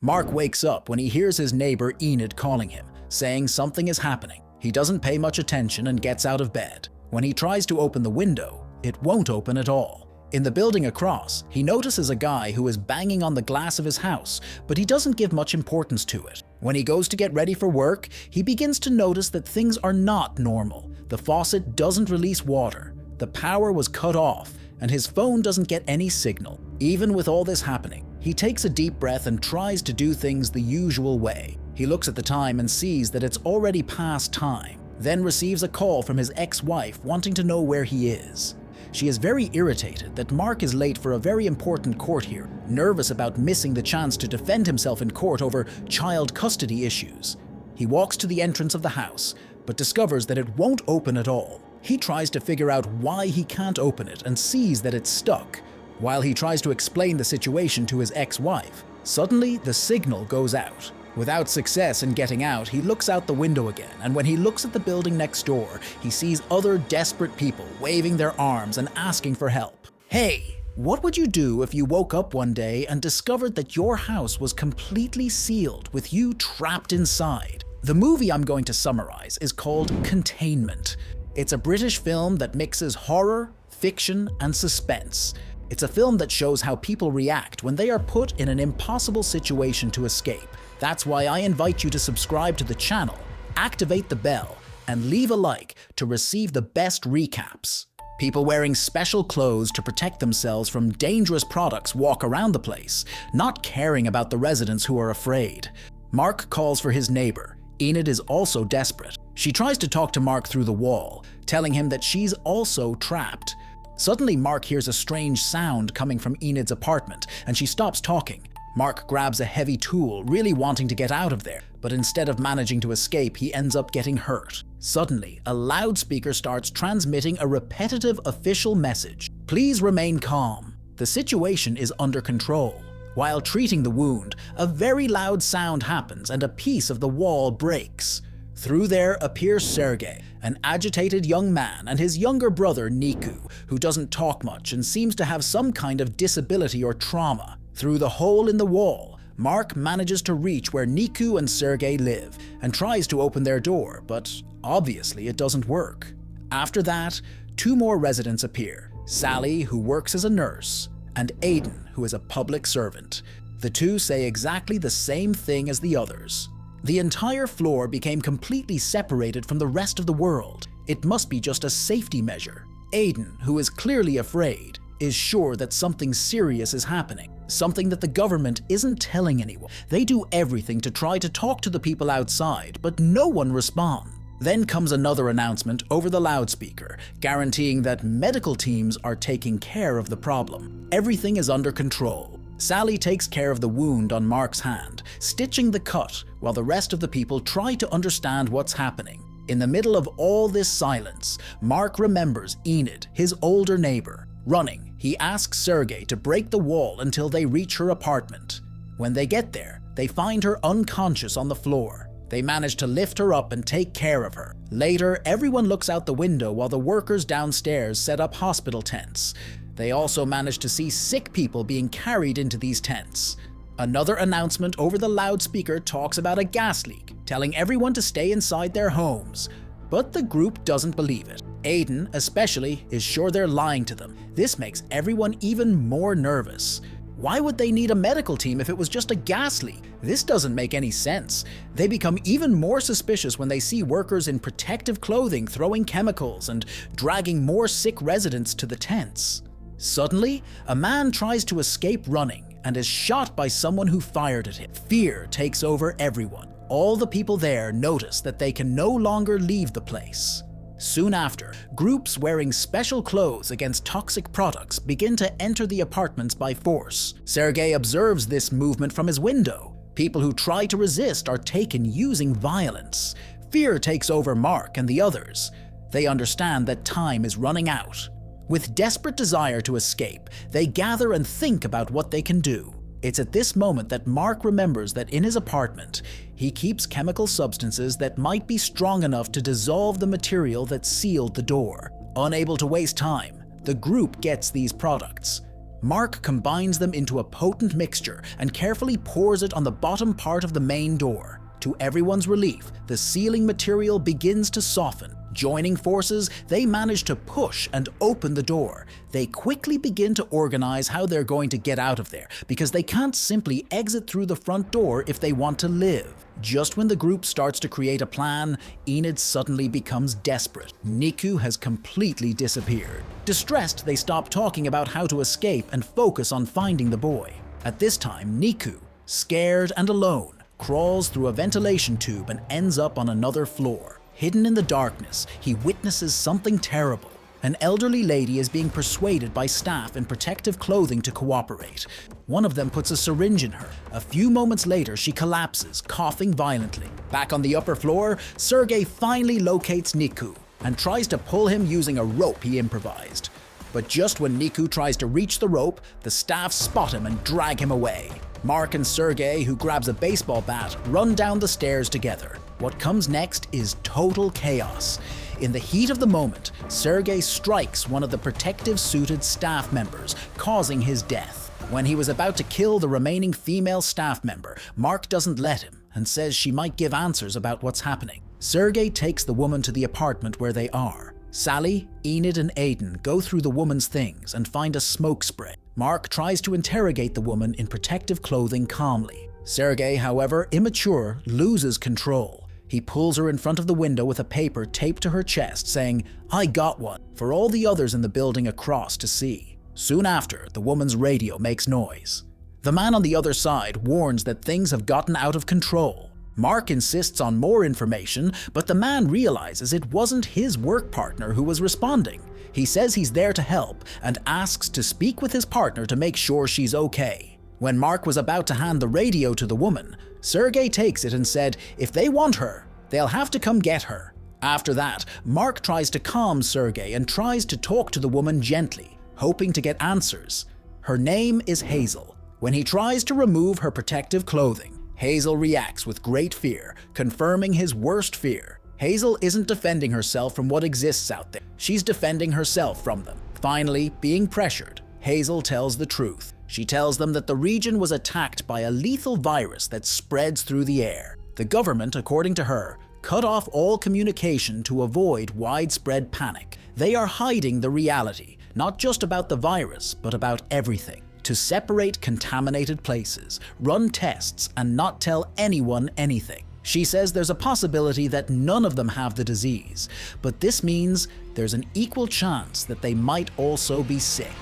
Mark wakes up when he hears his neighbor Enid calling him, saying something is happening. He doesn't pay much attention and gets out of bed. When he tries to open the window, it won't open at all. In the building across, he notices a guy who is banging on the glass of his house, but he doesn't give much importance to it. When he goes to get ready for work, he begins to notice that things are not normal. The faucet doesn't release water, the power was cut off, and his phone doesn't get any signal. Even with all this happening, he takes a deep breath and tries to do things the usual way. He looks at the time and sees that it's already past time, then receives a call from his ex-wife wanting to know where he is. She is very irritated that Mark is late for a very important court hearing, nervous about missing the chance to defend himself in court over child custody issues. He walks to the entrance of the house, but discovers that it won't open at all. He tries to figure out why he can't open it and sees that it's stuck. While he tries to explain the situation to his ex-wife, suddenly the signal goes out. Without success in getting out, he looks out the window again, and when he looks at the building next door, he sees other desperate people waving their arms and asking for help. Hey, what would you do if you woke up one day and discovered that your house was completely sealed with you trapped inside? The movie I'm going to summarize is called Containment. It's a British film that mixes horror, fiction, and suspense. It's a film that shows how people react when they are put in an impossible situation to escape. That's why I invite you to subscribe to the channel, activate the bell, and leave a like to receive the best recaps. People wearing special clothes to protect themselves from dangerous products walk around the place, not caring about the residents who are afraid. Mark calls for his neighbor. Enid is also desperate. She tries to talk to Mark through the wall, telling him that she's also trapped. Suddenly, Mark hears a strange sound coming from Enid's apartment, and she stops talking. Mark grabs a heavy tool, really wanting to get out of there, but instead of managing to escape, he ends up getting hurt. Suddenly, a loudspeaker starts transmitting a repetitive official message. Please remain calm. The situation is under control. While treating the wound, a very loud sound happens and a piece of the wall breaks. Through there appears Sergei, an agitated young man, and his younger brother Niku, who doesn't talk much and seems to have some kind of disability or trauma. Through the hole in the wall, Mark manages to reach where Niku and Sergei live and tries to open their door, but obviously it doesn't work. After that, two more residents appear, Sally, who works as a nurse, and Aiden, who is a public servant. The two say exactly the same thing as the others. The entire floor became completely separated from the rest of the world. It must be just a safety measure. Aiden, who is clearly afraid, is sure that something serious is happening, something that the government isn't telling anyone. They do everything to try to talk to the people outside, but no one responds. Then comes another announcement over the loudspeaker, guaranteeing that medical teams are taking care of the problem. Everything is under control. Sally takes care of the wound on Mark's hand, stitching the cut, while the rest of the people try to understand what's happening. In the middle of all this silence, Mark remembers Enid, his older neighbor. Running, he asks Sergei to break the wall until they reach her apartment. When they get there, they find her unconscious on the floor. They manage to lift her up and take care of her. Later, everyone looks out the window while the workers downstairs set up hospital tents. They also manage to see sick people being carried into these tents. Another announcement over the loudspeaker talks about a gas leak, telling everyone to stay inside their homes. But the group doesn't believe it. Aiden, especially, is sure they're lying to them. This makes everyone even more nervous. Why would they need a medical team if it was just a gas leak? This doesn't make any sense. They become even more suspicious when they see workers in protective clothing throwing chemicals and dragging more sick residents to the tents. Suddenly, a man tries to escape running and is shot by someone who fired at him. Fear takes over everyone. All the people there notice that they can no longer leave the place. Soon after, groups wearing special clothes against toxic products begin to enter the apartments by force. Sergei observes this movement from his window. People who try to resist are taken using violence. Fear takes over Mark and the others. They understand that time is running out. With desperate desire to escape, they gather and think about what they can do. It's at this moment that Mark remembers that in his apartment, he keeps chemical substances that might be strong enough to dissolve the material that sealed the door. Unable to waste time, the group gets these products. Mark combines them into a potent mixture and carefully pours it on the bottom part of the main door. To everyone's relief, the sealing material begins to soften. Joining forces, they manage to push and open the door. They quickly begin to organize how they're going to get out of there, because they can't simply exit through the front door if they want to live. Just when the group starts to create a plan, Enid suddenly becomes desperate. Niku has completely disappeared. Distressed, they stop talking about how to escape and focus on finding the boy. At this time, Niku, scared and alone, crawls through a ventilation tube and ends up on another floor. Hidden in the darkness, he witnesses something terrible. An elderly lady is being persuaded by staff in protective clothing to cooperate. One of them puts a syringe in her. A few moments later, she collapses, coughing violently. Back on the upper floor, Sergei finally locates Niku and tries to pull him using a rope he improvised. But just when Niku tries to reach the rope, the staff spot him and drag him away. Mark and Sergei, who grabs a baseball bat, run down the stairs together. What comes next is total chaos. In the heat of the moment, Sergei strikes one of the protective-suited staff members, causing his death. When he was about to kill the remaining female staff member, Mark doesn't let him and says she might give answers about what's happening. Sergei takes the woman to the apartment where they are. Sally, Enid, and Aiden go through the woman's things and find a smoke spray. Mark tries to interrogate the woman in protective clothing calmly. Sergei, however, immature, loses control. He pulls her in front of the window with a paper taped to her chest, saying, "I got one," for all the others in the building across to see. Soon after, the woman's radio makes noise. The man on the other side warns that things have gotten out of control. Mark insists on more information, but the man realizes it wasn't his work partner who was responding. He says he's there to help and asks to speak with his partner to make sure she's okay. When Mark was about to hand the radio to the woman, Sergei takes it and said if they want her, they'll have to come get her. After that, Mark tries to calm Sergei and tries to talk to the woman gently, hoping to get answers. Her name is Hazel. When he tries to remove her protective clothing, Hazel reacts with great fear, confirming his worst fear. Hazel isn't defending herself from what exists out there. She's defending herself from them. Finally, being pressured, Hazel tells the truth. She tells them that the region was attacked by a lethal virus that spreads through the air. The government, according to her, cut off all communication to avoid widespread panic. They are hiding the reality, not just about the virus, but about everything. To separate contaminated places, run tests, and not tell anyone anything. She says there's a possibility that none of them have the disease, but this means there's an equal chance that they might also be sick.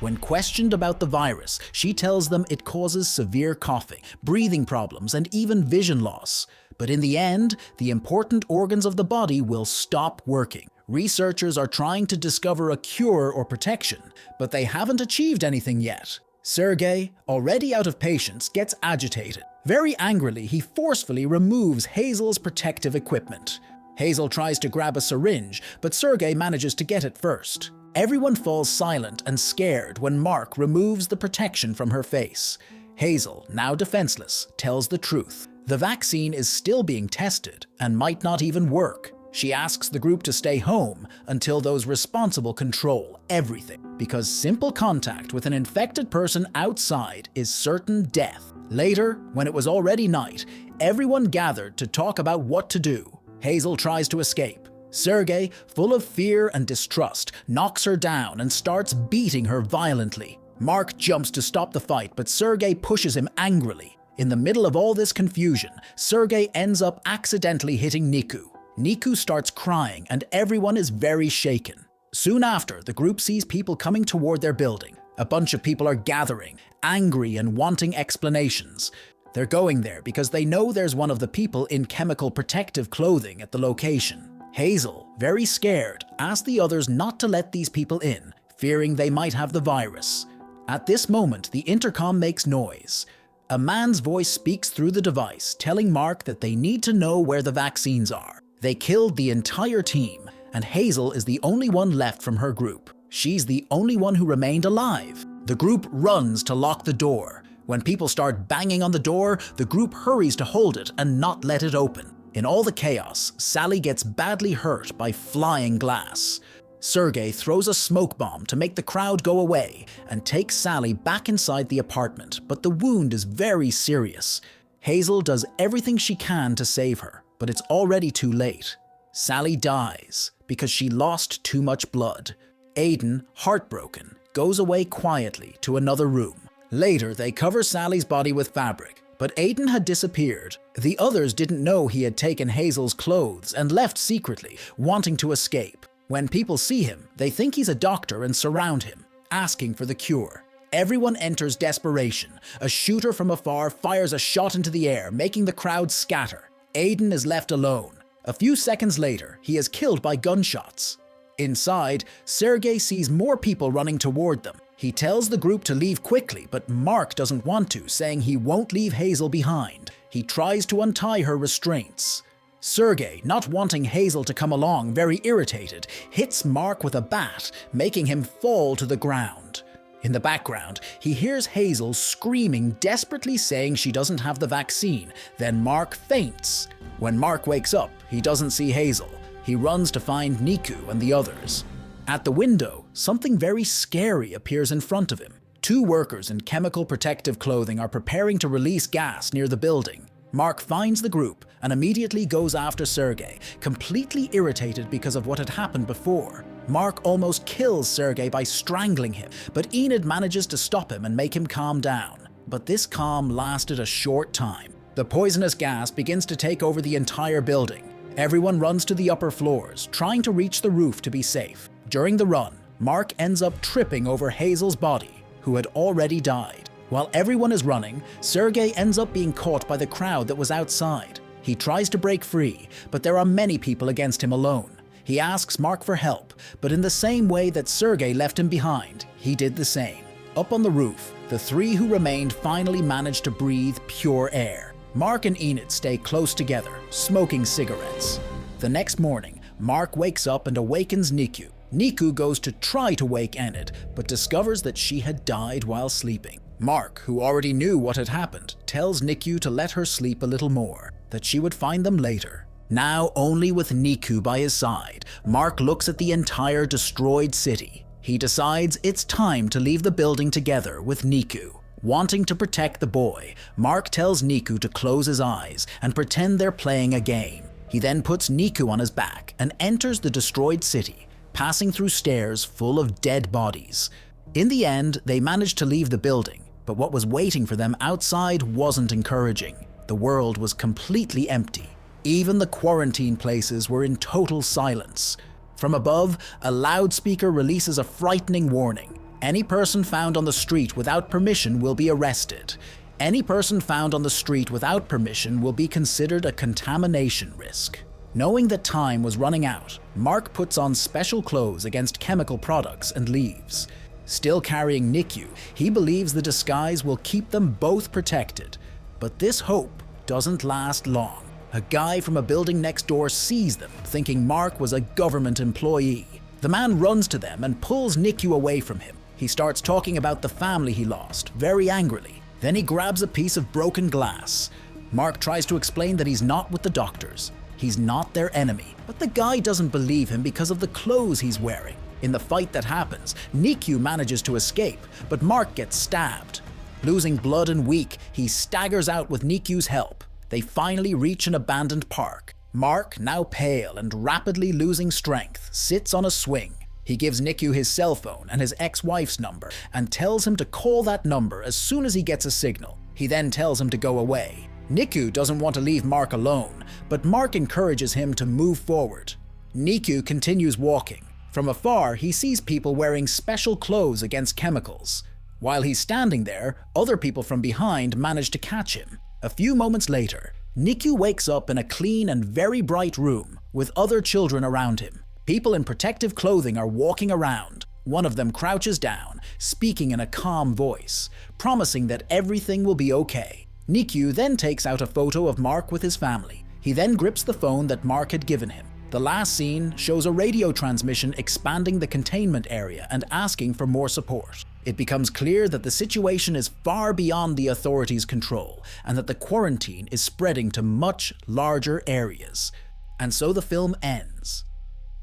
When questioned about the virus, she tells them it causes severe coughing, breathing problems, and even vision loss. But in the end, the important organs of the body will stop working. Researchers are trying to discover a cure or protection, but they haven't achieved anything yet. Sergei, already out of patience, gets agitated. Very angrily, he forcefully removes Hazel's protective equipment. Hazel tries to grab a syringe, but Sergei manages to get it first. Everyone falls silent and scared when Mark removes the protection from her face. Hazel, now defenseless, tells the truth. The vaccine is still being tested and might not even work. She asks the group to stay home until those responsible control everything, because simple contact with an infected person outside is certain death. Later, when it was already night, everyone gathered to talk about what to do. Hazel tries to escape. Sergei, full of fear and distrust, knocks her down and starts beating her violently. Mark jumps to stop the fight, but Sergei pushes him angrily. In the middle of all this confusion, Sergei ends up accidentally hitting Niku. Niku starts crying and everyone is very shaken. Soon after, the group sees people coming toward their building. A bunch of people are gathering, angry and wanting explanations. They're going there because they know there's one of the people in chemical protective clothing at the location. Hazel, very scared, asks the others not to let these people in, fearing they might have the virus. At this moment, the intercom makes noise. A man's voice speaks through the device, telling Mark that they need to know where the vaccines are. They killed the entire team, and Hazel is the only one left from her group. She's the only one who remained alive. The group runs to lock the door. When people start banging on the door, the group hurries to hold it and not let it open. In all the chaos, Sally gets badly hurt by flying glass. Sergey throws a smoke bomb to make the crowd go away and takes Sally back inside the apartment, but the wound is very serious. Hazel does everything she can to save her, but it's already too late. Sally dies because she lost too much blood. Aiden, heartbroken, goes away quietly to another room. Later, they cover Sally's body with fabric, but Aiden had disappeared. The others didn't know he had taken Hazel's clothes and left secretly, wanting to escape. When people see him, they think he's a doctor and surround him, asking for the cure. Everyone enters desperation. A shooter from afar fires a shot into the air, making the crowd scatter. Aiden is left alone. A few seconds later, he is killed by gunshots. Inside, Sergey sees more people running toward them. He tells the group to leave quickly, but Mark doesn't want to, saying he won't leave Hazel behind. He tries to untie her restraints. Sergey, not wanting Hazel to come along, very irritated, hits Mark with a bat, making him fall to the ground. In the background, he hears Hazel screaming, desperately saying she doesn't have the vaccine. Then Mark faints. When Mark wakes up, he doesn't see Hazel. He runs to find Niku and the others. At the window, something very scary appears in front of him. Two workers in chemical protective clothing are preparing to release gas near the building. Mark finds the group and immediately goes after Sergey, completely irritated because of what had happened before. Mark almost kills Sergey by strangling him, but Enid manages to stop him and make him calm down. But this calm lasted a short time. The poisonous gas begins to take over the entire building. Everyone runs to the upper floors, trying to reach the roof to be safe. During the run, Mark ends up tripping over Hazel's body, who had already died. While everyone is running, Sergey ends up being caught by the crowd that was outside. He tries to break free, but there are many people against him alone. He asks Mark for help, but in the same way that Sergey left him behind, he did the same. Up on the roof, the three who remained finally manage to breathe pure air. Mark and Enid stay close together, smoking cigarettes. The next morning, Mark wakes up and awakens Niku. Niku goes to try to wake Enid, but discovers that she had died while sleeping. Mark, who already knew what had happened, tells Niku to let her sleep a little more, that she would find them later. Now only with Niku by his side, Mark looks at the entire destroyed city. He decides it's time to leave the building together with Niku. Wanting to protect the boy, Mark tells Niku to close his eyes and pretend they're playing a game. He then puts Niku on his back and enters the destroyed city, passing through stairs full of dead bodies. In the end, they managed to leave the building, but what was waiting for them outside wasn't encouraging. The world was completely empty. Even the quarantine places were in total silence. From above, a loudspeaker releases a frightening warning. Any person found on the street without permission will be arrested. Any person found on the street without permission will be considered a contamination risk. Knowing that time was running out, Mark puts on special clothes against chemical products and leaves. Still carrying Niku, he believes the disguise will keep them both protected. But this hope doesn't last long. A guy from a building next door sees them, thinking Mark was a government employee. The man runs to them and pulls Niku away from him. He starts talking about the family he lost, very angrily. Then he grabs a piece of broken glass. Mark tries to explain that he's not with the doctors. He's not their enemy, but the guy doesn't believe him because of the clothes he's wearing. In the fight that happens, Niku manages to escape, but Mark gets stabbed. Losing blood and weak, he staggers out with Niku's help. They finally reach an abandoned park. Mark, now pale and rapidly losing strength, sits on a swing. He gives Niku his cell phone and his ex-wife's number and tells him to call that number as soon as he gets a signal. He then tells him to go away. Niku doesn't want to leave Mark alone, but Mark encourages him to move forward. Niku continues walking. From afar, he sees people wearing special clothes against chemicals. While he's standing there, other people from behind manage to catch him. A few moments later, Niku wakes up in a clean and very bright room with other children around him. People in protective clothing are walking around. One of them crouches down, speaking in a calm voice, promising that everything will be okay. Niku then takes out a photo of Mark with his family. He then grips the phone that Mark had given him. The last scene shows a radio transmission expanding the containment area and asking for more support. It becomes clear that the situation is far beyond the authorities' control and that the quarantine is spreading to much larger areas. And so the film ends.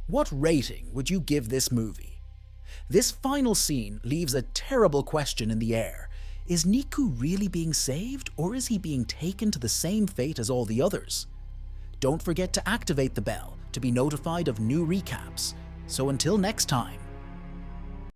What rating would you give this movie? This final scene leaves a terrible question in the air. Is Niku really being saved, or is he being taken to the same fate as all the others? Don't forget to activate the bell to be notified of new recaps. So until next time,